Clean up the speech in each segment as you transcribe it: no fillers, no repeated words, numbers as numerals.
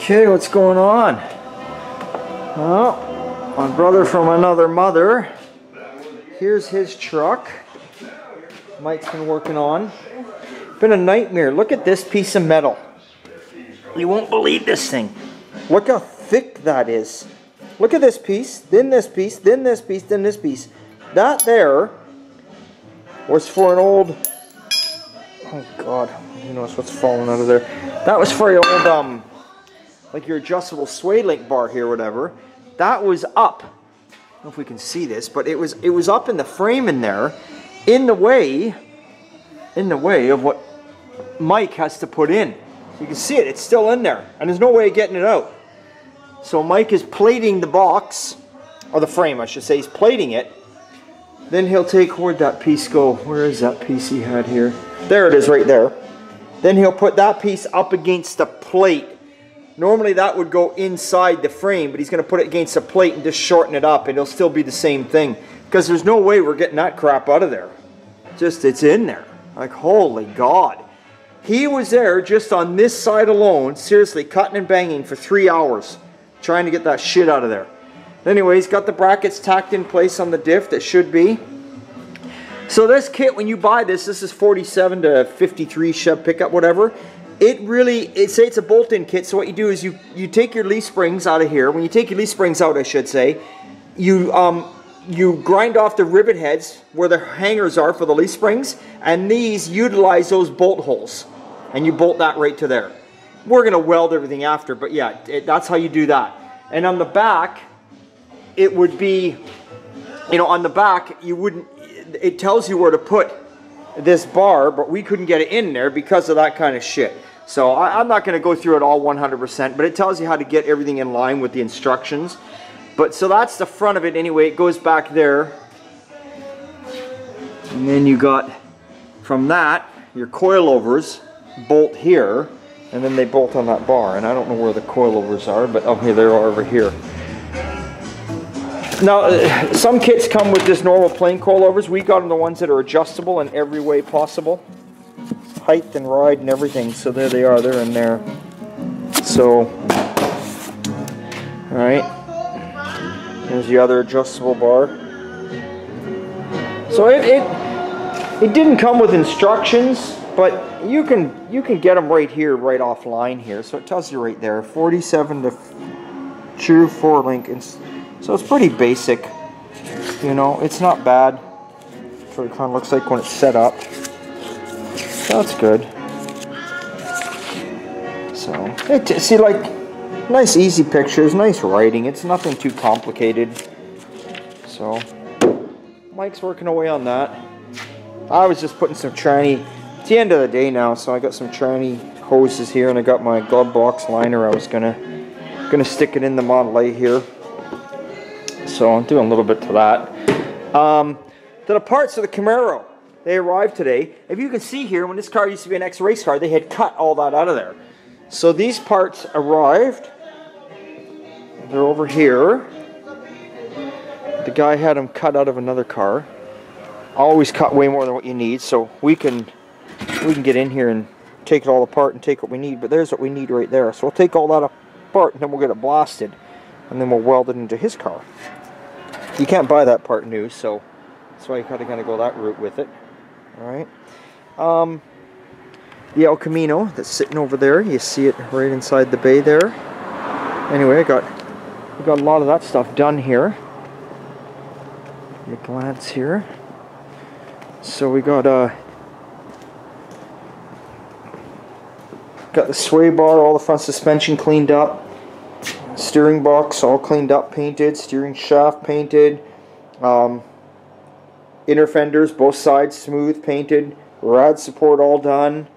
Okay, what's going on? Well, my brother from another mother. Here's his truck. Mike's been working on. Been a nightmare. Look at this piece of metal. You won't believe this thing. Look how thick that is. Look at this piece, then this piece, then this piece, then this piece. That there was for an old, oh God, who knows what's falling out of there. That was for your old, like your adjustable sway link bar here or whatever. That was up. I don't know if we can see this, but it was up in the frame in there, in the way of what Mike has to put in. You can see it, it's still in there, and there's no way of getting it out. So Mike is plating the box, or the frame I should say, he's plating it. Then he'll take, where'd that piece go? Where is that piece he had here? There it is right there. Then he'll put that piece up against the plate. Normally that would go inside the frame, but he's going to put it against the plate and just shorten it up, and it'll still be the same thing. Because there's no way we're getting that crap out of there. Just, it's in there. Like, holy God. He was there just on this side alone, seriously, cutting and banging for 3 hours, trying to get that shit out of there. Anyway, he's got the brackets tacked in place on the diff that should be. So this kit, when you buy this is 47 to 53 Chev pickup, whatever. Say it's a bolt-in kit, so what you do is you take your leaf springs out of here. When you take your leaf springs out, I should say, you grind off the rivet heads where the hangers are for the leaf springs, and these utilize those bolt holes, and you bolt that right to there. We're going to weld everything after, but yeah, that's how you do that. And on the back, it would be, you know, on the back, you wouldn't, it tells you where to put this bar, but we couldn't get it in there because of that kind of shit. So I'm not going to go through it all 100%, but it tells you how to get everything in line with the instructions. But so that's the front of it anyway. It goes back there. And then you got, from that, your coilovers bolt here, and then they bolt on that bar. And I don't know where the coilovers are, but oh, here they are over here. Now, some kits come with just normal plain coilovers. We got them the ones that are adjustable in every way possible. Height and ride and everything. So there they are, they're in there. So, alright. There's the other adjustable bar. So it didn't come with instructions, but you can get them right here, right offline here. So it tells you right there, 47 to true 4-link. So it's pretty basic, you know, it's not bad. That's what it kind of looks like when it's set up. So that's good. So, see, like, nice easy pictures, nice writing, it's nothing too complicated. So, Mike's working away on that. I was just putting some tranny, it's the end of the day now, so I got some tranny hoses here, and I got my glove box liner. I was gonna stick it in the Model A here. So I'm doing a little bit to that. The parts of the Camaro, they arrived today. If you can see here, when this car used to be an ex-race car, they had cut all that out of there. So these parts arrived. They're over here. The guy had them cut out of another car. Always cut way more than what you need, so we can get in here and take it all apart and take what we need. But there's what we need right there. So we'll take all that apart and then we'll get it blasted, and then we'll weld it into his car. You can't buy that part new, so that's why you kind of gotta go that route with it. All right. The El Camino that's sitting over there, you see it right inside the bay there. Anyway, we got a lot of that stuff done here. You glance here. So we got the sway bar, all the front suspension cleaned up. Steering box all cleaned up, painted. Steering shaft painted. Inner fenders, both sides smooth, painted. Rad support all done.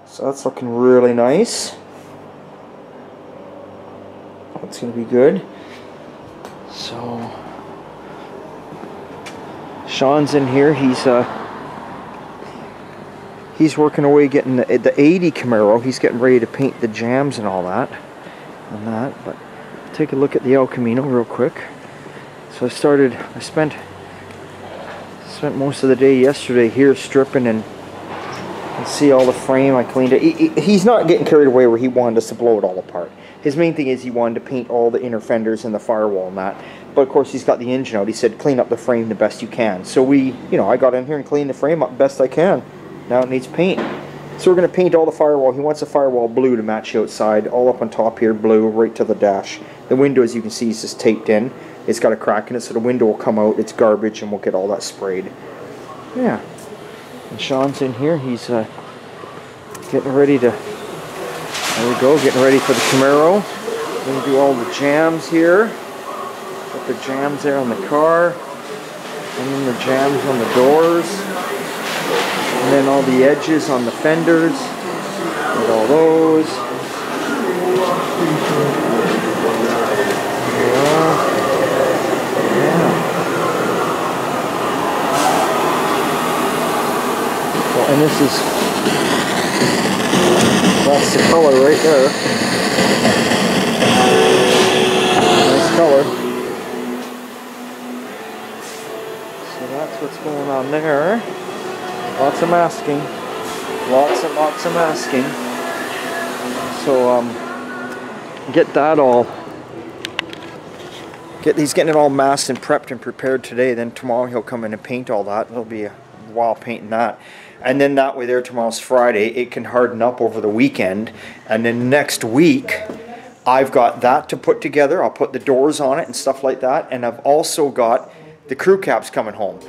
So that's looking really nice. That's going to be good. So Sean's in here. He's working away getting the 80 Camaro. He's getting ready to paint the jams and all that. But take a look at the El Camino real quick. So I spent most of the day yesterday here stripping and See all the frame, I cleaned it. He's not getting carried away where he wanted us to blow it all apart. His main thing is he wanted to paint all the inner fenders and the firewall and that. But of course he's got the engine out. He said clean up the frame the best you can. So we, you know, I got in here and cleaned the frame up best I can. Now it needs paint. So we're going to paint all the firewall. He wants the firewall blue to match the outside. All up on top here, blue, right to the dash. The window, as you can see, is just taped in. It's got a crack in it, so the window will come out. It's garbage and we'll get all that sprayed. Yeah. And Sean's in here. He's getting ready to, there we go, getting ready for the Camaro. We're going to do all the jams here. Put the jams there on the car. And then the jams on the doors. And then all the edges on the fenders. And all those. And this is, that's the color right there. Nice color. So that's what's going on there. Lots of masking. Lots and lots of masking. So get that all. He's getting it all masked and prepped and prepared today. Then tomorrow he'll come in and paint all that. It'll be a while painting that. And then that way there, tomorrow's Friday, it can harden up over the weekend. And then next week, I've got that to put together. I'll put the doors on it and stuff like that. And I've also got the crew cabs coming home.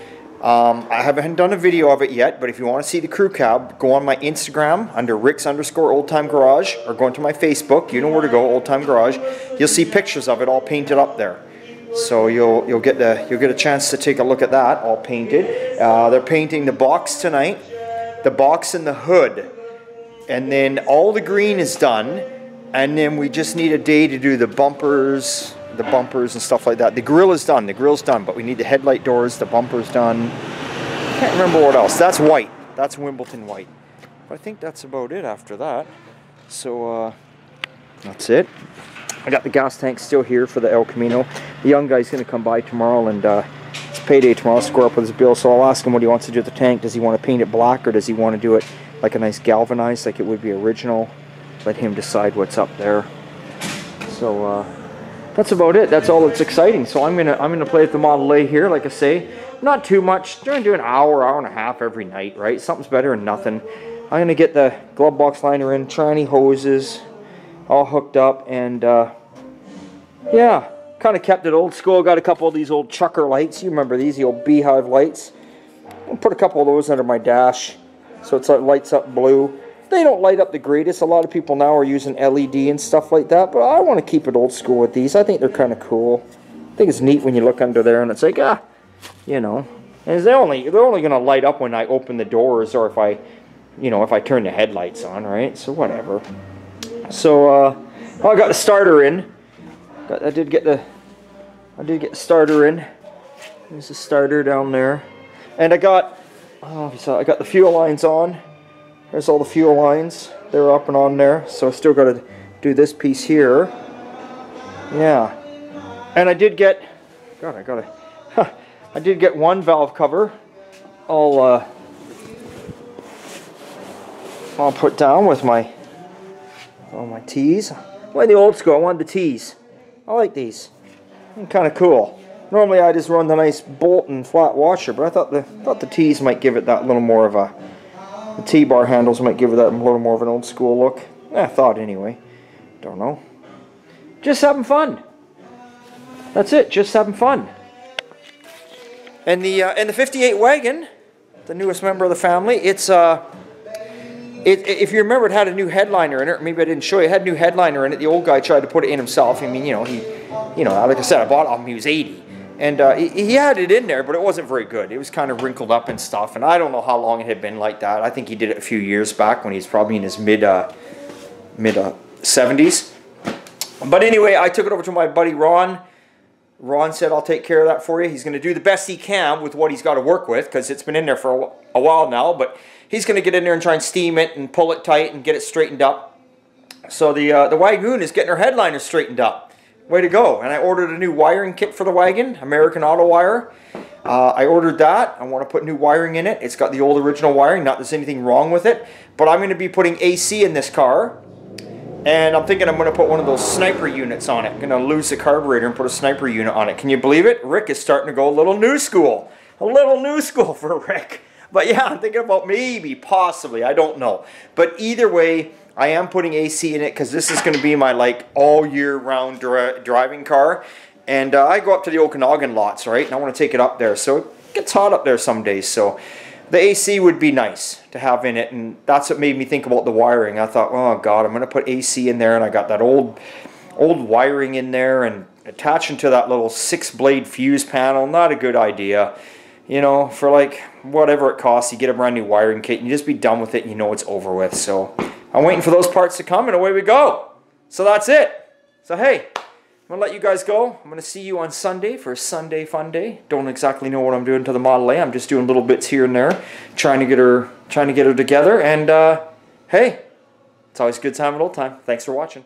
I haven't done a video of it yet, but if you want to see the crew cab, go on my Instagram under Ricks_Old-Time-Garage, or go into my Facebook. You know where to go, Old Time Garage. You'll see pictures of it all painted up there. So you'll get a chance to take a look at that, all painted. They're painting the box tonight. The box and the hood, and then all the green is done, and then we just need a day to do the bumpers and stuff like that. The grill is done, but we need the headlight doors, the bumpers done. Can't remember what else. That's white, that's Wimbledon white. But I think that's about it after that. So that's it. I got the gas tank still here for the El Camino. The young guy's going to come by tomorrow, and it's payday tomorrow, square up with his bill, so I'll ask him what he wants to do with the tank. Does he want to paint it black, or does he want to do it like a nice galvanized, like it would be original? Let him decide what's up there. So that's about it. That's all that's exciting. So I'm gonna play with the Model A here, like I say. Not too much. Trying to do an hour and a half every night, right? Something's better than nothing. I'm gonna get the glove box liner in, tranny hoses, all hooked up, and yeah. Kind of kept it old school. Got a couple of these old chucker lights. You remember these, the old beehive lights. I'll put a couple of those under my dash, so it lights up blue. They don't light up the greatest. A lot of people now are using LED and stuff like that, but I want to keep it old school with these. I think they're kind of cool. I think it's neat when you look under there and it's like, you know. And they're only going to light up when I open the doors, or if I turn the headlights on, right? So whatever. So I got the starter in. I did get the starter in. There's the starter down there, and I got the fuel lines on. There's all the fuel lines. They're up and on there. So I still got to do this piece here. Yeah, and I did get. I did get one valve cover. I'll put down with all my T's. Like the old school, I wanted the T's. I like these. They're kind of cool. Normally I just run the nice bolt and flat washer, but I thought the T's might give it that little more of a. The T-bar handles might give it that a little more of an old school look. I thought anyway. Don't know. Just having fun. That's it. Just having fun. And the 58 wagon, the newest member of the family, it's if you remember, it had a new headliner in it. Maybe I didn't show you. It had a new headliner in it. The old guy tried to put it in himself. I mean, like I said, I bought it off him. He was 80, and he had it in there, but it wasn't very good. It was kind of wrinkled up and stuff. And I don't know how long it had been like that. I think he did it a few years back when he's probably in his mid 70s. But anyway, I took it over to my buddy Ron. Ron said, I'll take care of that for you. He's going to do the best he can with what he's got to work with, because it's been in there for a while now. But he's going to get in there and try and steam it and pull it tight and get it straightened up. So the Wagoon is getting her headliner straightened up. Way to go. And I ordered a new wiring kit for the wagon, American Auto Wire. I ordered that. I want to put new wiring in it. It's got the old original wiring, not that there's anything wrong with it, but I'm going to be putting AC in this car, and I'm thinking I'm going to put one of those sniper units on it. I'm going to lose the carburetor and put a sniper unit on it. Can you believe it? Rick is starting to go a little new school. A little new school for Rick. But yeah, I'm thinking about maybe, possibly, I don't know. But either way, I am putting AC in it because this is going to be my like all year round driving car. And I go up to the Okanagan lots, right? And I want to take it up there. So it gets hot up there some days. So the AC would be nice to have in it. And that's what made me think about the wiring. I thought, oh God, I'm going to put AC in there. And I got that old wiring in there. And attaching to that little 6-blade fuse panel, not a good idea. You know, for like whatever it costs, you get a brand new wiring kit and you just be done with it and you know it's over with. So I'm waiting for those parts to come and away we go. So that's it. So hey, I'm going to let you guys go. I'm going to see you on Sunday for a Sunday fun day. Don't exactly know what I'm doing to the Model A. I'm just doing little bits here and there, trying to get her together. And hey, it's always a good time and old time. Thanks for watching.